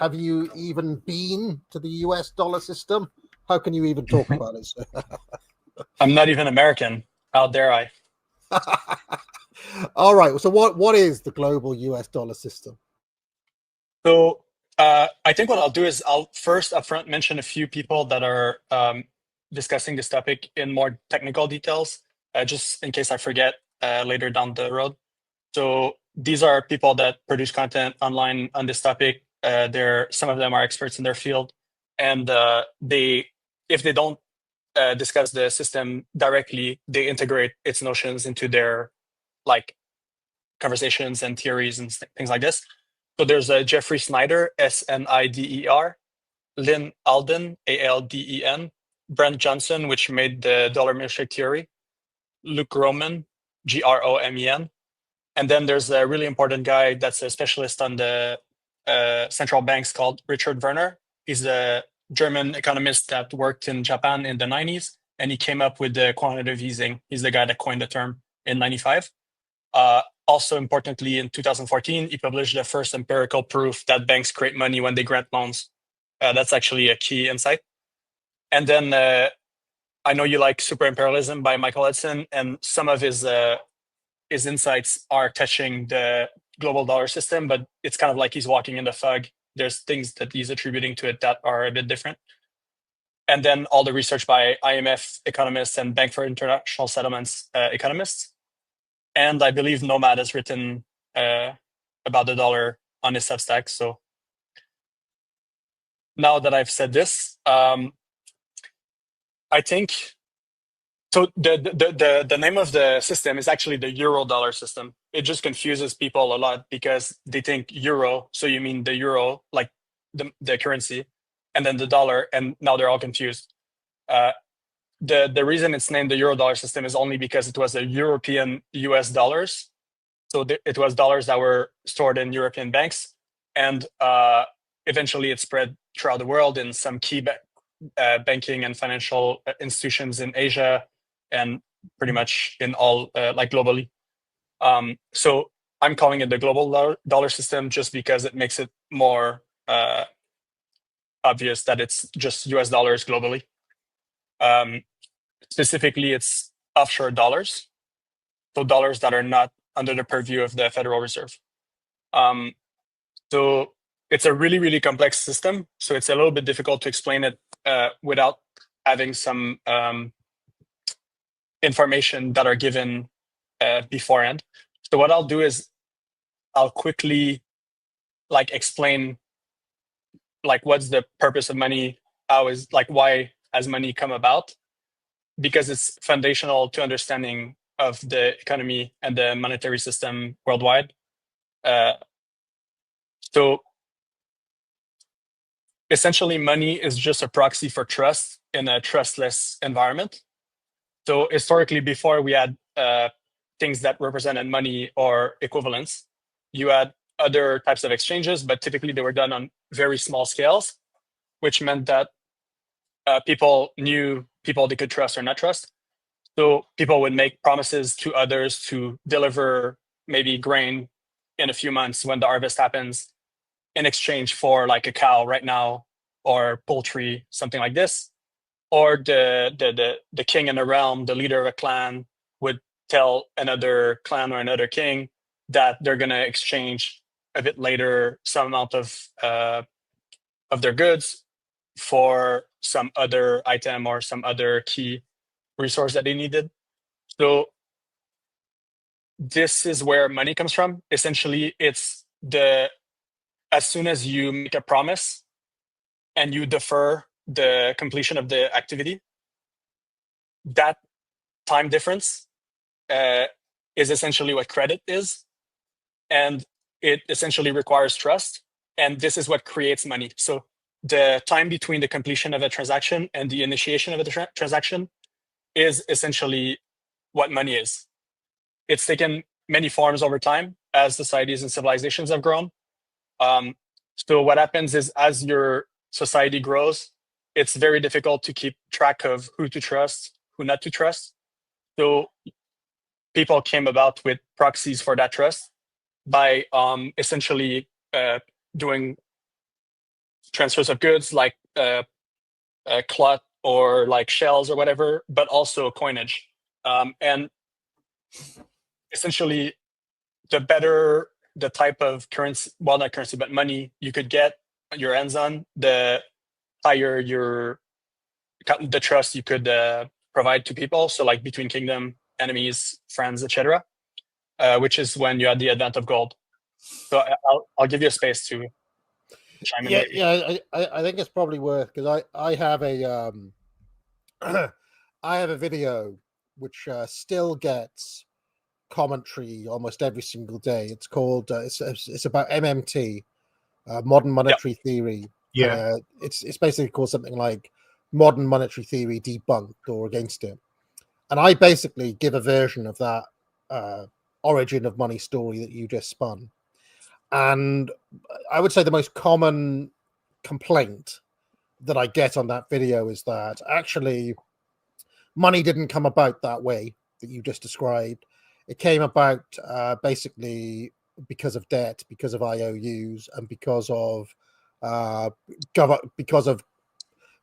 have you even been to the US dollar system? How can you even talk about it? I'm not even American. How dare I? All right. So what is the global US dollar system? So I think what I'll do is I'll first upfront mention a few people that are discussing this topic in more technical details, just in case I forget later down the road. So these are people that produce content online on this topic. Some of them are experts in their field, and if they don't discuss the system directly, they integrate its notions into their like conversations and theories and things like this. So there's Jeffrey Snyder, Snider, Lynn Alden, Alden, Brent Johnson, which made the dollar milkshake theory, Luke Roman, Gromen, and then there's a really important guy that's a specialist on the central banks called Richard Werner. He's a German economist that worked in Japan in the 90s, and he came up with the quantitative easing. He's the guy that coined the term in 95. Also importantly, in 2014, he published the first empirical proof that banks create money when they grant loans. That's actually a key insight. And then I know you like Super Imperialism by Michael Edson, and some of his insights are touching the global dollar system, but it's kind of like he's walking in the fog. There's things that he's attributing to it that are a bit different. And then all the research by IMF economists and Bank for International Settlements economists. And I believe Nomad has written about the dollar on his Substack. So now that I've said this, I think so. The name of the system is actually the euro dollar system. It just confuses people a lot because they think euro, so you mean the euro, like the currency, and then the dollar, and now they're all confused. The reason it's named the euro dollar system is only because it was a European US dollars. So it was dollars that were stored in European banks, and eventually it spread throughout the world in some key banking and financial institutions in Asia, and pretty much in all like globally. So I'm calling it the global dollar system just because it makes it more obvious that it's just US dollars globally. Specifically, it's offshore dollars, so dollars that are not under the purview of the Federal Reserve. So it's a really, really complex system. So it's a little bit difficult to explain it without having some information that are given beforehand. So what I'll do is I'll quickly explain what's the purpose of money, why has money come about, because it's foundational to understanding of the economy and the monetary system worldwide. So essentially, money is just a proxy for trust in a trustless environment. So historically, before we had things that represented money or equivalents, you had other types of exchanges, but typically they were done on very small scales, which meant that people knew people they could trust or not trust. So people would make promises to others to deliver maybe grain in a few months when the harvest happens, in exchange for like a cow right now, or poultry, something like this. Or the king in a realm, the leader of a clan, would tell another clan or another king that they're going to exchange a bit later some amount of their goods for some other item or some other key resource that they needed. So this is where money comes from. Essentially, it's as soon as you make a promise and you defer the completion of the activity, that time difference is essentially what credit is. And it essentially requires trust. And this is what creates money. So the time between the completion of a transaction and the initiation of a transaction is essentially what money is. It's taken many forms over time as societies and civilizations have grown. So what happens is, as your society grows, it's very difficult to keep track of who to trust, who not to trust. So people came about with proxies for that trust by essentially doing transfers of goods like cloth or like shells or whatever, but also coinage. And essentially, the better the type of currency, well, not currency, but money you could get your hands on, the higher the trust you could provide to people. So like between kingdom, enemies, friends, etc. Which is when you had the advent of gold. So I'll give you a space to chime in. Yeah, Maybe. yeah. I think it's probably worth, because I have a I have a video which still gets commentary almost every single day. It's called it's about MMT, modern monetary theory. Yeah. It's basically called something like modern monetary theory debunked or against it. And I basically give a version of that origin of money story that you just spun. And I would say the most common complaint that I get on that video is that actually money didn't come about that way that you just described. It came about basically because of debt, because of IOUs, and because of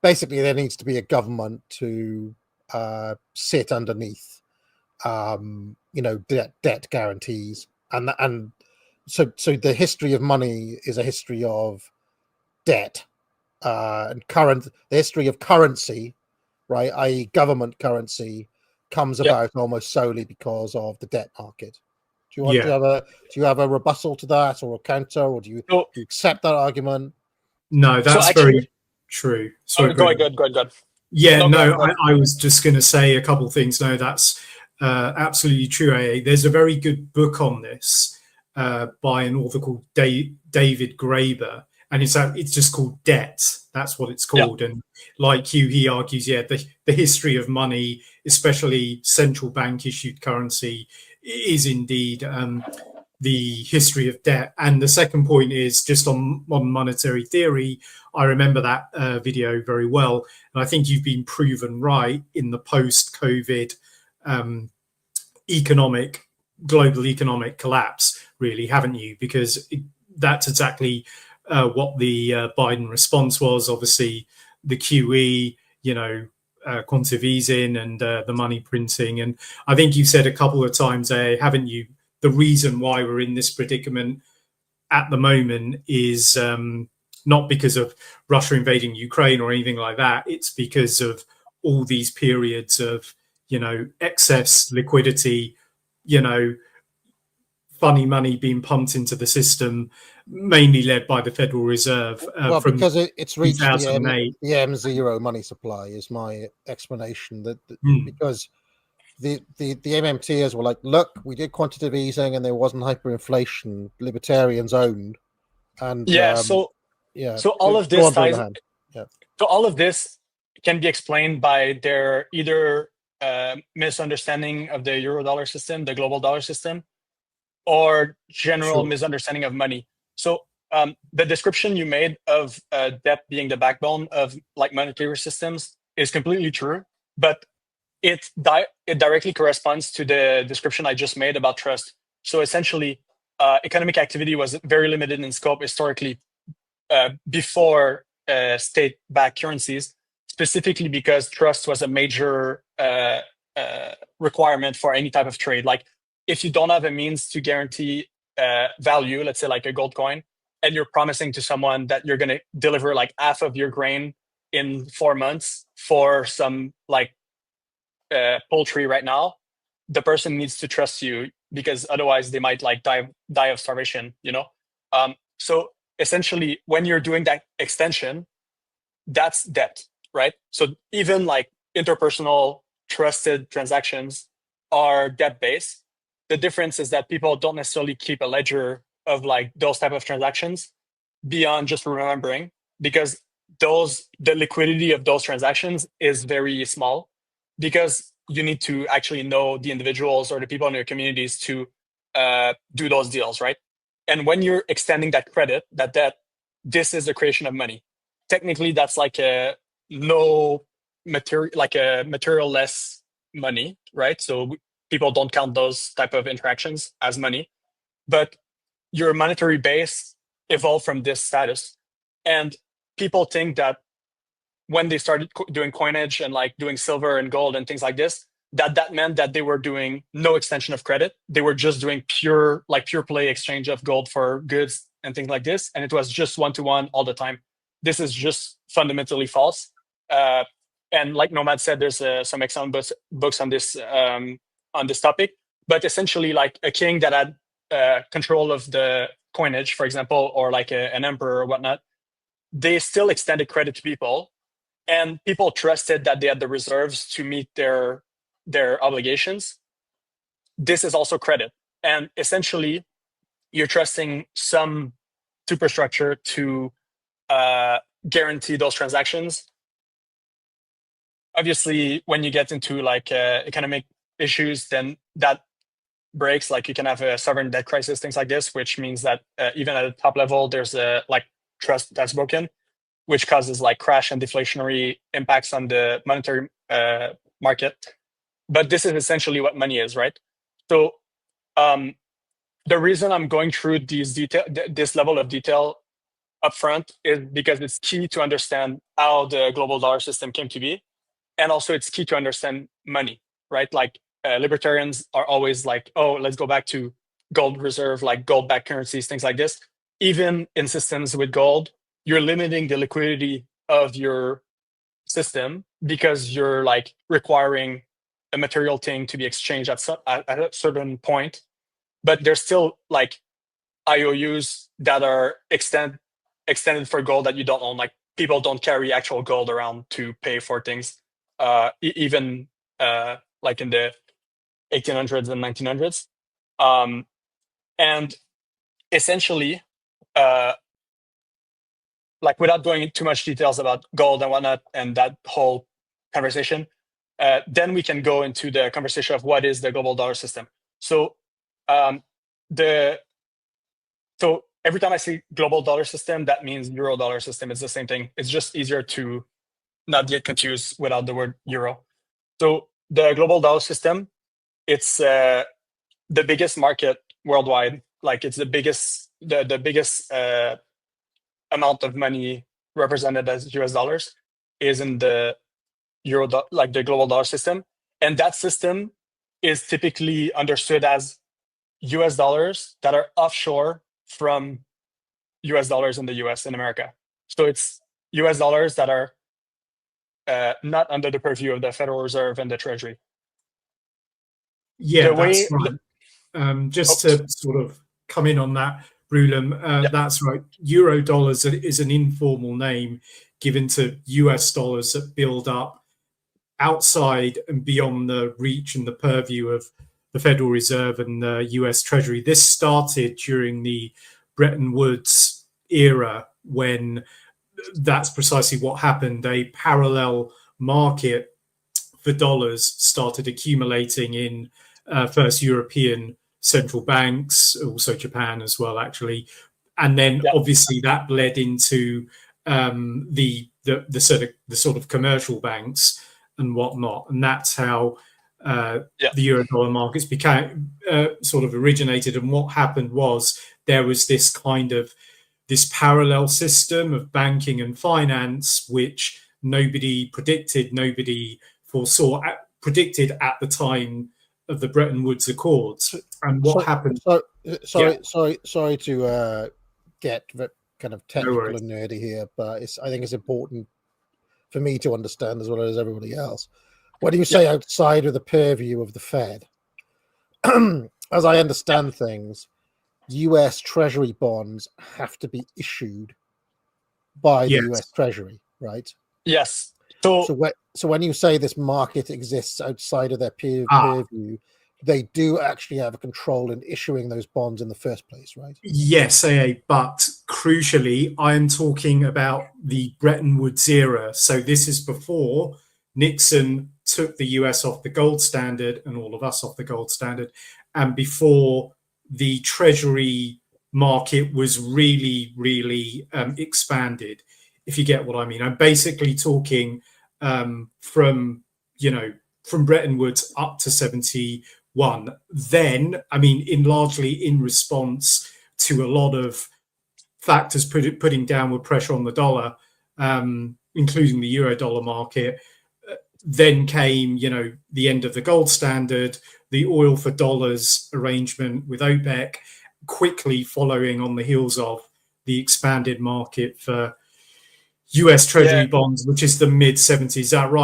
basically there needs to be a government to sit underneath debt guarantees, and so the history of money is a history of debt, and the history of currency, right, i.e. government currency, comes about almost solely because of the debt market. Do you have a rebuttal to that, or a counter, or do you accept that argument? No, that's very true. Sorry, go ahead. Yeah, I was just going to say a couple of things. No, that's absolutely true. There's a very good book on this by an author called David Graeber, and it's just called Debt. That's what it's called. And like you, he argues, the history of money, especially central bank issued currency, is indeed the history of debt. And the second point is just on modern monetary theory. I remember that video very well, and I think you've been proven right in the post-COVID global economic collapse, really, haven't you? Because that's exactly what the Biden response was. Obviously, the QE, quantitative easing, and the money printing. And I think you've said a couple of times, haven't you? The reason why we're in this predicament at the moment is not because of Russia invading Ukraine or anything like that. It's because of all these periods of, excess liquidity, funny money being pumped into the system, mainly led by the Federal Reserve. Because it's reached the M0 money supply is my explanation. Because the MMTers were like, look, we did quantitative easing and there wasn't hyperinflation. Libertarians owned, and so all of this ties. So all of this can be explained by their either misunderstanding of the Eurodollar system, the global dollar system, or general misunderstanding of money. So the description you made of debt being the backbone of like monetary systems is completely true, but it directly corresponds to the description I just made about trust. So essentially, economic activity was very limited in scope historically before state-backed currencies, specifically because trust was a major requirement for any type of trade. Like if you don't have a means to guarantee value, let's say like a gold coin, and you're promising to someone that you're going to deliver like half of your grain in 4 months for some like poultry right now, the person needs to trust you, because otherwise they might like die of starvation, so essentially when you're doing that extension, that's debt, right? So even like interpersonal trusted transactions are debt based. The difference is that people don't necessarily keep a ledger of like those type of transactions beyond just remembering, because the liquidity of those transactions is very small, because you need to actually know the individuals or the people in your communities to do those deals, right? And when you're extending that credit, that debt, this is the creation of money. Technically, that's like a no material, like a material-less money, right? So people don't count those type of interactions as money, but your monetary base evolved from this status. And people think that when they started doing coinage and like doing silver and gold and things like this, that meant that they were doing no extension of credit. They were just doing pure play exchange of gold for goods and things like this. And it was just one-to-one all the time. This is just fundamentally false. And like Nomad said, there's some excellent books on this topic. But essentially, like a king that had control of the coinage, for example, or like an emperor or whatnot, they still extended credit to people, and people trusted that they had the reserves to meet their obligations. This is also credit, and essentially, you're trusting some superstructure to guarantee those transactions. Obviously, when you get into like economic issues, then that breaks. Like you can have a sovereign debt crisis, things like this, which means that even at the top level, there's a like trust that's broken, which causes like crash and deflationary impacts on the monetary market. But this is essentially what money is, right? So the reason I'm going through this level of detail upfront is because it's key to understand how the global dollar system came to be. And also it's key to understand money, right? Like libertarians are always like, oh, let's go back to gold reserve, like gold-backed currencies, things like this. Even in systems with gold, you're limiting the liquidity of your system because you're like requiring a material thing to be exchanged at a certain point. But there's still like IOUs that are extended for gold that you don't own. Like people don't carry actual gold around to pay for things. Even like in the 1800s and 1900s. And essentially, like without going into too much details about gold and whatnot and that whole conversation, then we can go into the conversation of what is the global dollar system. So so every time I say global dollar system, that means euro dollar system. It's the same thing. It's just easier to not get confused without the word euro. So the global dollar system, it's the biggest market worldwide. Like it's the biggest amount of money represented as US dollars is in the like the global dollar system. And that system is typically understood as US dollars that are offshore from US dollars in the US in America. So it's US dollars that are not under the purview of the Federal Reserve and the Treasury. Yeah, that's right. Just to sort of come in on that, Brulam, that's right. Euro dollars is an informal name given to US dollars that build up outside and beyond the reach and the purview of the Federal Reserve and the US Treasury. This started during the Bretton Woods era, when that's precisely what happened. A parallel market for dollars started accumulating in first European central banks, also Japan as well, actually. And then obviously that led into the sort of commercial banks and whatnot. And that's how the Eurodollar markets became sort of originated. And what happened was there was this kind of this parallel system of banking and finance, which nobody predicted, nobody foresaw, predicted at the time of the Bretton Woods Accords. And what happened? Sorry to get kind of technical and nerdy here, but I think it's important for me to understand as well as everybody else. When you say outside of the purview of the Fed, as I understand things, US Treasury bonds have to be issued by the US Treasury, right? Yes. So when you say this market exists outside of their purview, they do actually have a control in issuing those bonds in the first place, right? Yes, but crucially, I am talking about the Bretton Woods era. So this is before Nixon took the US off the gold standard and all of us off the gold standard, and before the Treasury market was really, really expanded, if you get what I mean. I'm basically talking from Bretton Woods up to 71. Then, I mean, largely in response to a lot of factors putting downward pressure on the dollar, including the euro-dollar market. Then came, the end of the gold standard, the oil for dollars arrangement with OPEC, quickly following on the heels of the expanded market for US Treasury bonds, which is the mid-70s. Is that right?